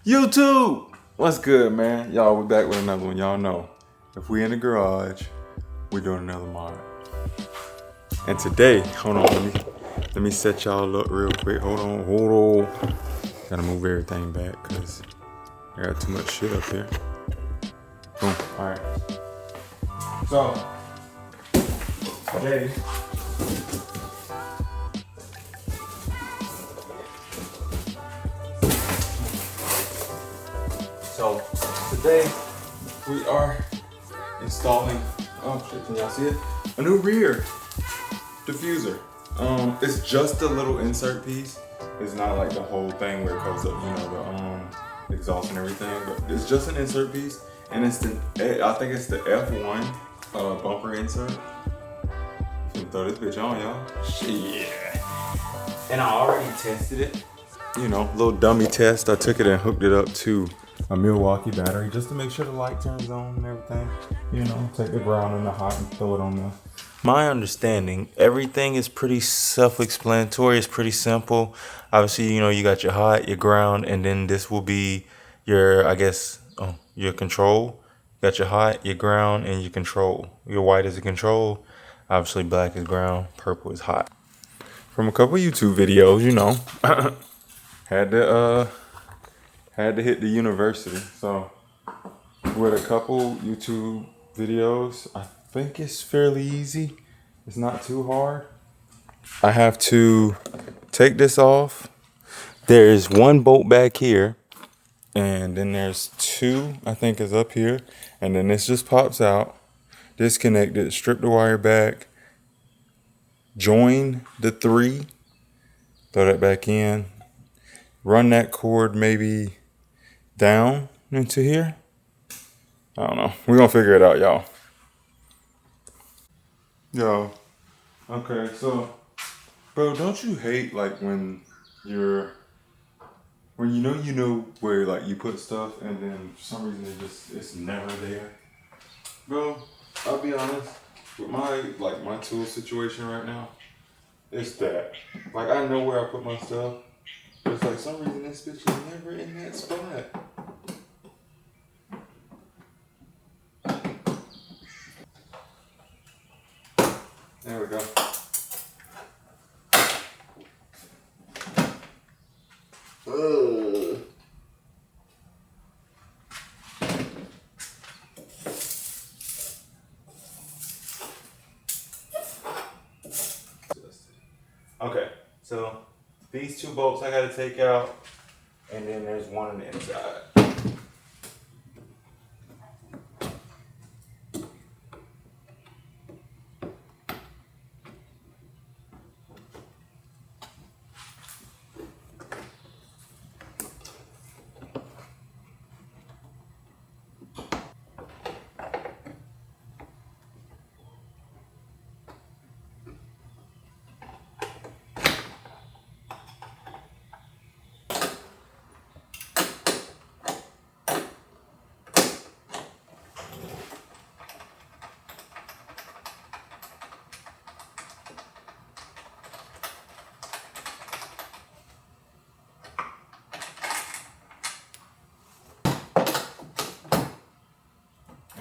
YouTube! What's good, man? Y'all, we're back with another one. Y'all know, if we in the garage, we're doing another mod. And today, hold on, let me set y'all up real quick. Hold on. Gotta move everything back, because I got too much shit up here. Boom, alright. So, today, we are installing, oh shit, can y'all see it? A new rear diffuser. It's just a little insert piece. It's not like the whole thing where it comes up, you know, the exhaust and everything, but it's just an insert piece. And it's I think it's the F1 bumper insert. Can throw this bitch on, y'all. Shit. And I already tested it. You know, little dummy test. I took it and hooked it up to a Milwaukee battery just to make sure the light turns on and everything. You know, take the ground in the hot and throw it on there. My understanding, everything is pretty self-explanatory. It's pretty simple. Obviously, you know, you got your hot, your ground, and then this will be your, I guess, your control. You got your hot, your ground, and your control. Your white is the control. Obviously, black is ground, purple is hot. From a couple YouTube videos, you know, had to hit the university. So with a couple YouTube videos, I think it's fairly easy. It's not too hard. I have to take this off. There's one bolt back here, and then there's two, I think, is up here, and then this just pops out. Disconnect it, strip the wire back, join the three, throw that back in, run that cord maybe down into here. I don't know. We're gonna figure it out, y'all. Yo, okay, so, bro, don't you hate like when you know where like you put stuff and then for some reason it's never there? Bro, I'll be honest, with my tool situation right now, it's that. Like, I know where I put my stuff, but it's like some reason this bitch is never in that spot. There we go. Okay, so these two bolts I gotta take out, and then there's one on the inside.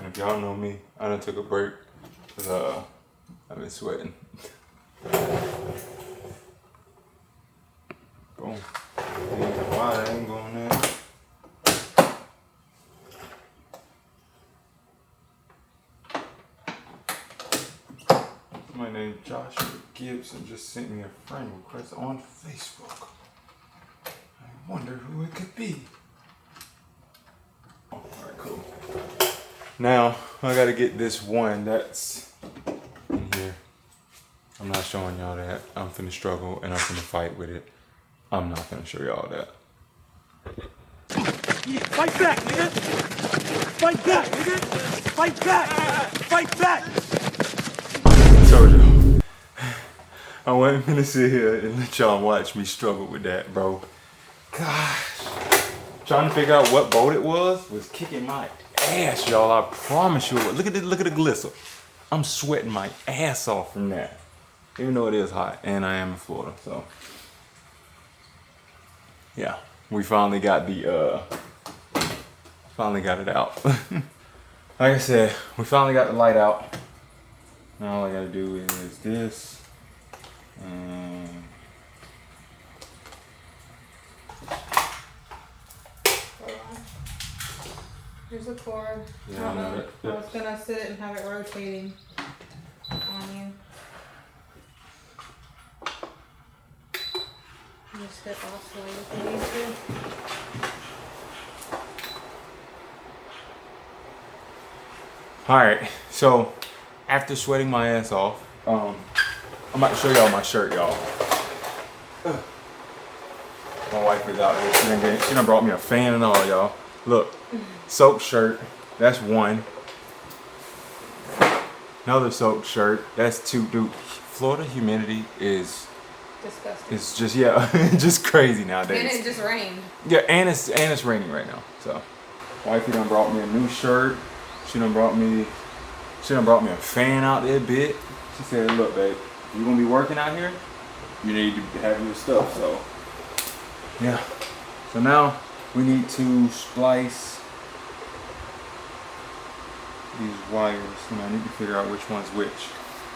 If y'all know me, I done took a break because I've been sweating. Boom. Why I ain't going there? Somebody named Joshua Gibson just sent me a friend request on Facebook. I wonder who it could be. Alright, cool. Now, I gotta get this one that's in here. I'm not showing y'all that. I'm finna struggle and I'm finna fight with it. I'm not finna show y'all that. Fight back, nigga! Fight back, nigga! Fight back! Fight back! Told you. I wasn't finna sit here and let y'all watch me struggle with that, bro. Gosh. Trying to figure out what bolt it was kicking my ass, y'all. I promise you. Look at the glisser. I'm sweating my ass off from that. Even though it is hot, and I am in Florida, so yeah. We finally got the finally got it out. Like I said, we finally got the light out. Now all I gotta do is this. Here's the cord. Yeah, I know that. I was gonna sit and have it rotating on you. Just get oscillate if you need to. Alright, so after sweating my ass off, I'm about to show y'all my shirt, y'all. My wife is out here. She done brought me a fan and all, y'all. Look, soap shirt. That's one. Another soap shirt. That's two. Dude, Florida humidity is Disgusting. it's just, yeah, just crazy nowadays. And it just rained. Yeah, and it's raining right now. So, wifey done brought me a new shirt. She done brought me a fan out there, bit. She said, "Look, babe, you gonna be working out here? You need to have your stuff." So, yeah. So now we need to splice these wires. And I need to figure out which one's which.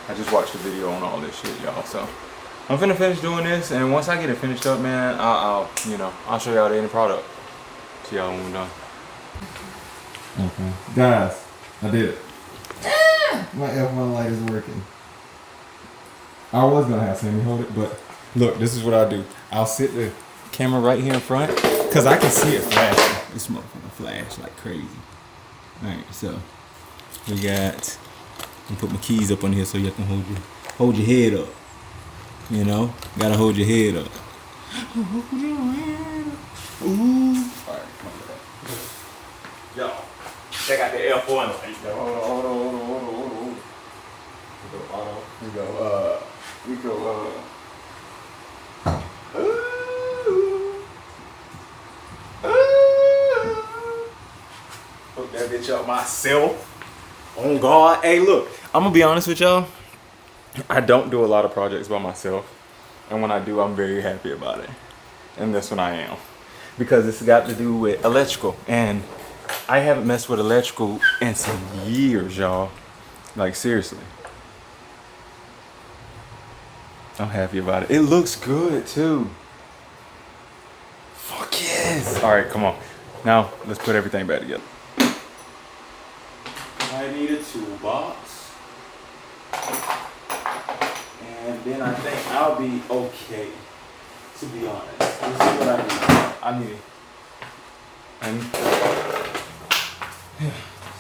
I just watched a video on all this shit, y'all. So I'm finna finish doing this, and once I get it finished up, man, I'll show y'all the end product. See y'all when we're done. Okay, guys, I did it. My F1 light is working. I was gonna have Sammy hold it, but look, this is what I do. I'll sit the camera right here in front, cause I can see it flashing. This motherfucker flash like crazy. All right, so we got. I'm put my keys up on here so you can hold your head up. You know, gotta hold your head up. Hold your head up. Ooh. All right, come on. Yo, check out the F1 light. Hold on. We go auto. We go. Hook that bitch up myself. On guard. Hey, look, I'm gonna be honest with y'all. I don't do a lot of projects by myself, and when I do, I'm very happy about it. And this one I am, because it's got to do with electrical, and I haven't messed with electrical in some years, y'all. Like, seriously. I'm happy about it. It looks good too. Fuck yes. All right, come on. Now let's put everything back together. I need a toolbox, and then I think I'll be okay. To be honest, this is what I need.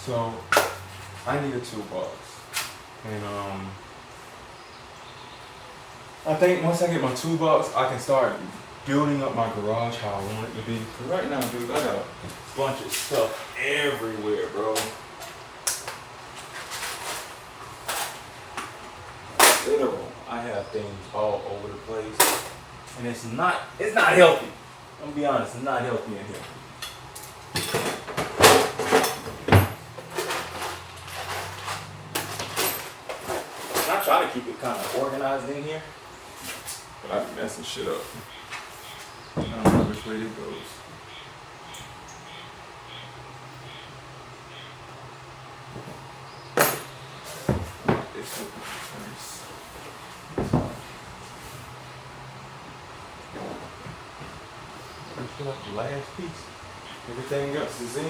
So I need a toolbox, and I think once I get my toolbox, I can start building up my garage how I want it to be. Cause right now, dude, I got a bunch of stuff everywhere, bro. Literal. I have things all over the place, and it's not healthy. I'm gonna be honest, it's not healthy in here. And I try to keep it kind of organized in here, but I be messing shit up. I don't know which way it goes. This will be first. Put up the last piece. Everything else is in.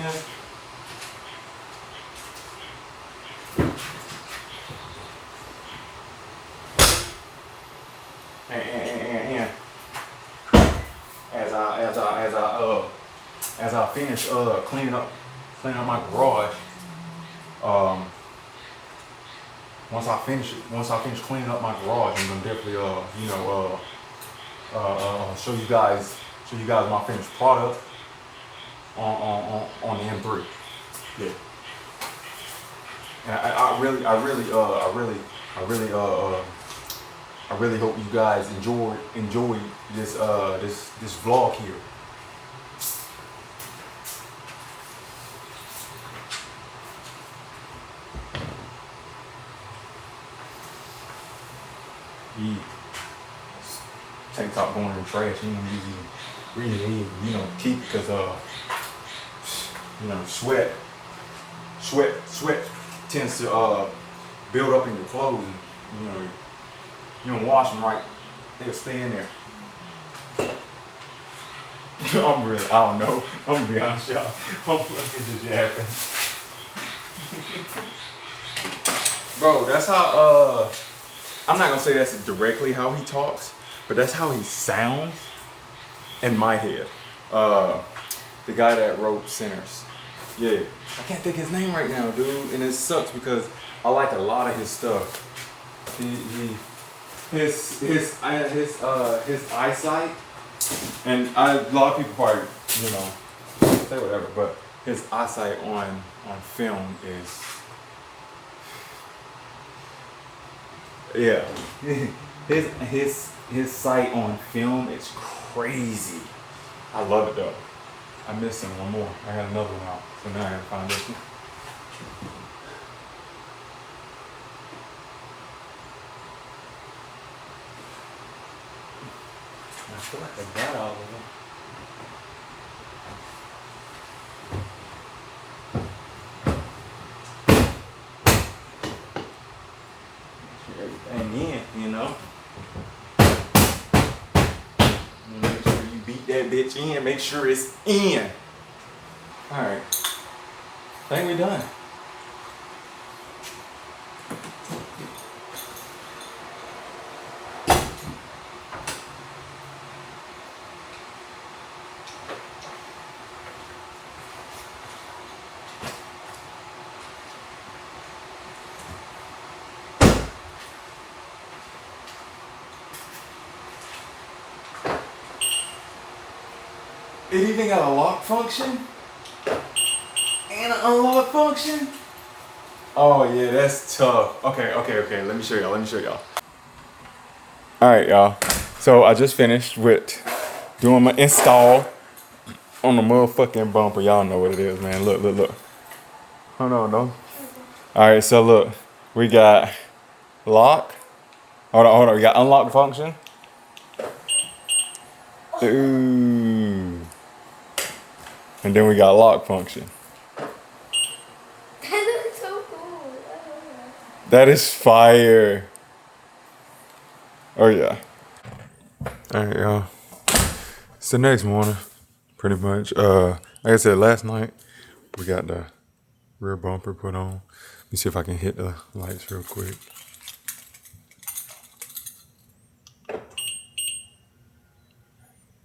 And as I finish cleaning up my garage, once I finish cleaning up my garage, I'm gonna definitely show you guys my finished product on the M3. Yeah. And I really hope you guys enjoy this this vlog here. Tank top going in the trash, really keep, because you know, sweat tends to build up in your clothes. And, you know, you don't wash them right, they'll stay in there. I don't know. I'm gonna be honest, y'all. I'm fucking just yapping. Bro, that's how, I'm not gonna say that's directly how he talks, but that's how he sounds in my head. The guy that wrote Sinners. Yeah, I can't think his name right now, dude, and it sucks because I like a lot of his stuff. His eyesight, and a lot of people probably, you know, say whatever, but his eyesight on film is, yeah, his sight on film is crazy. I love it though. I'm missing one more. I had another one out, so now I gotta find this one. I feel like I got all of them. Everything in, you know. Make sure you beat that bitch in. Make sure it's in. All right. I think we're done. It even got a lock function and an unlock function. Oh yeah, that's tough. Okay. Let me show y'all. All right, y'all. So I just finished with doing my install on the motherfucking bumper. Y'all know what it is, man. Look. Hold on, no. All right, so look, we got lock. Hold on. We got unlock function. Ooh. And then we got lock function. That looks so cool. That is fire. Oh yeah. Alright, y'all. It's the next morning, pretty much. Like I said, last night we got the rear bumper put on. Let me see if I can hit the lights real quick.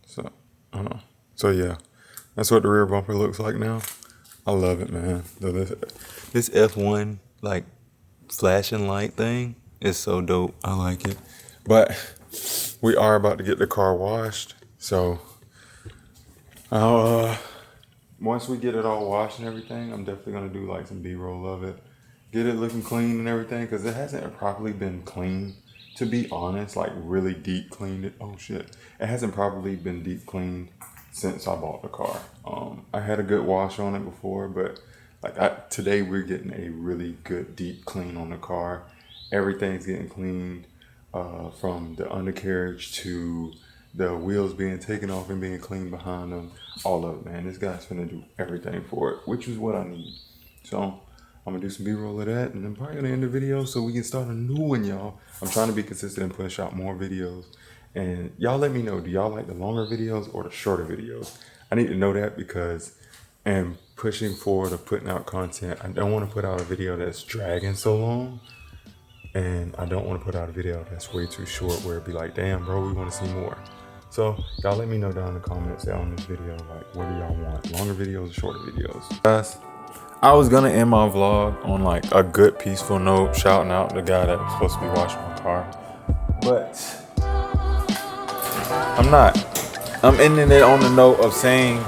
So, hold on. So yeah. That's what the rear bumper looks like now. I love it, man. This F1 like flashing light thing is so dope. I like it. But we are about to get the car washed. So once we get it all washed and everything, I'm definitely gonna do like some B-roll of it. Get it looking clean and everything, because it hasn't properly been cleaned. To be honest, like really deep cleaned it. Oh shit. It hasn't properly been deep cleaned since I bought the car. I had a good wash on it before, but like today we're getting a really good deep clean on the car. Everything's getting cleaned, from the undercarriage to the wheels being taken off and being cleaned behind them. All of it, man. This guy's gonna do everything for it, which is what I need. So I'm gonna do some B-roll of that, and I'm probably gonna end the video so we can start a new one, y'all. I'm trying to be consistent and push out more videos. And y'all let me know, do y'all like the longer videos or the shorter videos? I need to know that, because I'm pushing forward of putting out content. I don't want to put out a video that's dragging so long. And I don't want to put out a video that's way too short where it'd be like, damn, bro, we want to see more. So y'all let me know down in the comments on this video, like, what do y'all want? Longer videos or shorter videos? Guys, I was going to end my vlog on like a good peaceful note, shouting out the guy that was supposed to be washing my car. But I'm not. I'm ending it on the note of saying